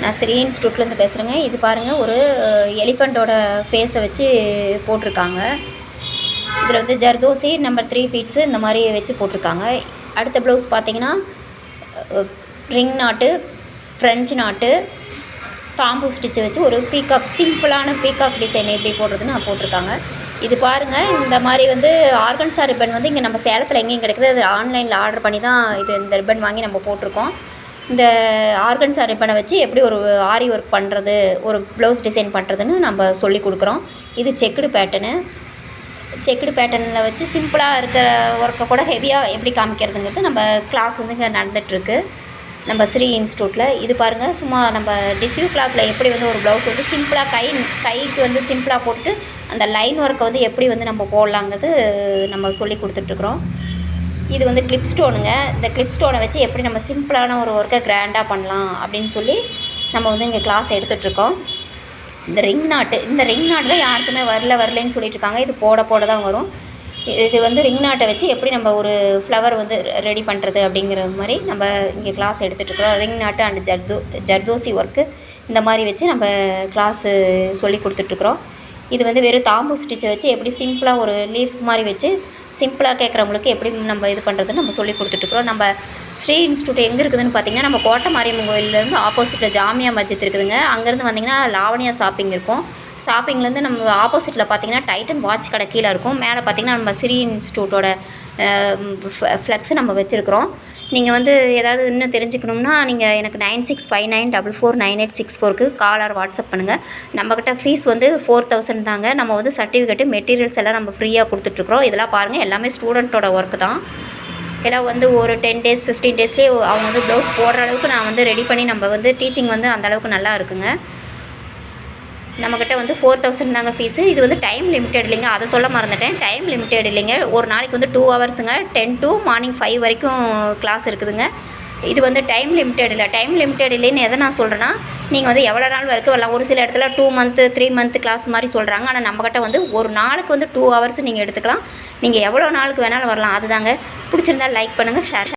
நான் ஸ்ரீ இன்ஸ்டியூட்லேருந்து பேசுகிறேங்க. இது பாருங்கள், ஒரு எலிஃபண்ட்டோட ஃபேஸை வச்சு போட்டிருக்காங்க. இதில் வந்து ஜர்தோசி நம்பர் 3 பீட்ஸு இந்த மாதிரி வச்சு போட்டிருக்காங்க. அடுத்த ப்ளவுஸ் பார்த்தீங்கன்னா ரிங் நாட்டு, ஃப்ரெஞ்சு நாட்டு, தாம்பூ ஸ்டிச்சை வச்சு ஒரு பீகாக், சிம்பிளான பீகாக் டிசைன் எப்படி போடுறதுன்னு போட்டிருக்காங்க. இது பாருங்கள், இந்த மாதிரி வந்து ஆர்கன்ஸா ரிப்பன் வந்து இங்கே நம்ம சேலத்தில் எங்கேயும் கிடைக்குது. அது ஆன்லைனில் ஆர்டர் பண்ணி தான் இந்த ரிப்பன் வாங்கி நம்ம போட்டிருக்கோம். இந்த ஆர்கன்ஸா ரிப்பனை வச்சு எப்படி ஒரு ஆரி ஒர்க் பண்ணுறது, ஒரு ப்ளவுஸ் டிசைன் பண்ணுறதுன்னு நம்ம சொல்லி கொடுக்குறோம். இது செக்குடு பேட்டர்னில் வச்சு சிம்பிளாக இருக்கிற ஒர்க்கை கூட ஹெவியாக எப்படி காமிக்கிறதுங்கிறது நம்ம கிளாஸ் வந்து இங்கே நடந்துகிட்ருக்கு நம்ம ஸ்ரீ இன்ஸ்டியூட்டில். இது பாருங்கள், சும்மா நம்ம டிஷ்யூ கிளாத்தில் எப்படி வந்து ஒரு ப்ளவுஸ் வந்து சிம்பிளாக கைக்கு வந்து சிம்பிளாக போட்டுட்டு அந்த லைன் ஒர்க்கை வந்து எப்படி வந்து நம்ம போடலாங்கிறது நம்ம சொல்லி கொடுத்துட்ருக்குறோம். இது வந்து கிளிப் ஸ்டோனுங்க. இந்த கிளிப் ஸ்டோனை வச்சு எப்படி நம்ம சிம்பிளான ஒரு ஒர்க்கை கிராண்டாக பண்ணலாம் அப்படின்னு சொல்லி நம்ம வந்து இங்கே கிளாஸ் எடுத்துகிட்ருக்கோம். இந்த ரிங் நாட்டு தான் யாருக்குமே வரலன்னு சொல்லிட்டுருக்காங்க. இது போட தான் வரும். இது வந்து ரிங் நாட்டை வச்சு எப்படி நம்ம ஒரு ஃப்ளவர் வந்து ரெடி பண்ணுறது அப்படிங்கிற மாதிரி நம்ம இங்கே கிளாஸ் எடுத்துகிட்ருக்குறோம். ரிங் நாட்டு அண்ட் ஜர்தோசி ஒர்க்கு இந்த மாதிரி வச்சு நம்ம கிளாஸு சொல்லி கொடுத்துட்ருக்குறோம். இது வந்து வெறும் தாம்பூ ஸ்டிச்சை வச்சு எப்படி சிம்பிளாக ஒரு லீஃப் மாதிரி வச்சு சிம்பிளாக கேட்குறவங்களுக்கு எப்படி நம்ம இது பண்ணுறதுன்னு நம்ம சொல்லி கொடுத்துட்ருக்குறோம். நம்ம ஸ்ரீ இன்ஸ்டியூட் எங்கே இருக்குதுன்னு பார்த்தீங்கன்னா, நம்ம கோட்டை மாரியம்மன் கோயிலேருந்து ஆப்போசிட்டில் ஜாமியா மஸ்ஜித் இருக்குதுங்க. அங்கேருந்து வந்திங்கன்னா லாவணியா ஷாப்பிங் இருக்கும். ஷாப்பிங்லேருந்து நம்ம ஆப்போசிட்டில் பார்த்தீங்கன்னா டைட்டன் வாட்ச் கடை கீழே இருக்கும். மேலே பார்த்தீங்கன்னா நம்ம ஸ்ரீ இன்ஸ்டியூட்டோட ஃப்ளெக்ஸு நம்ம வச்சுருக்குறோம். நீங்கள் வந்து ஏதாவது இன்னும் தெரிஞ்சுக்கணும்னா நீங்கள் எனக்கு 9659449864க்கு கால் ஆர் வாட்ஸ்அப் பண்ணுங்கள். நம்மக்கிட்ட ஃபீஸ் வந்து 4000 தாங்க. நம்ம வந்து சர்டிஃபிகேட்டு மெட்டீரியல்ஸ் எல்லாம் நம்ம ஃப்ரீயாக கொடுத்துட்ருக்குறோம். இதெல்லாம் பாருங்கள், எல்லாமே ஸ்டூடெண்ட்டோட ஒர்க்கு தான். எல்லாம் வந்து ஒரு 10 days 15 daysலேயே அவங்க வந்து ப்ளவுஸ் போடுற அளவுக்கு நான் வந்து ரெடி பண்ணி நம்ம வந்து டீச்சிங் வந்து அந்தளவுக்கு நல்லா இருக்குங்க. நம்மக்கிட்ட வந்து 4000 தாங்க ஃபீஸு. இது வந்து டைம் லிமிட்டட் இல்லைங்க, அதை சொல்ல மறந்துட்டேன். டைம் லிமிட்டட் இல்லைங்க. ஒரு நாளைக்கு வந்து 2 ஹவர்ஸுங்க. 10 to மார்னிங் 5 வரைக்கும் கிளாஸ் இருக்குதுங்க. இது வந்து டைம் லிமிட்டட் இல்லை. டைம் லிமிட்டட் இல்லைன்னு எதை நான் சொல்கிறேன்னா, நீங்கள் வந்து எவ்வளோ நாள் வரைக்கும் வரலாம். ஒரு சில இடத்துல 2 month 3 month கிளாஸ் மாதிரி சொல்கிறாங்க. ஆனால் நம்மக்கிட்ட வந்து ஒரு நாளுக்கு வந்து 2 hours நீங்கள் எடுத்துக்கலாம். நீங்கள் எவ்வளோ நாளுக்கு வேணாலும் வரலாம். அதுதாங்க. பிடிச்சிருந்தா லைக் பண்ணுங்கள், ஷேர்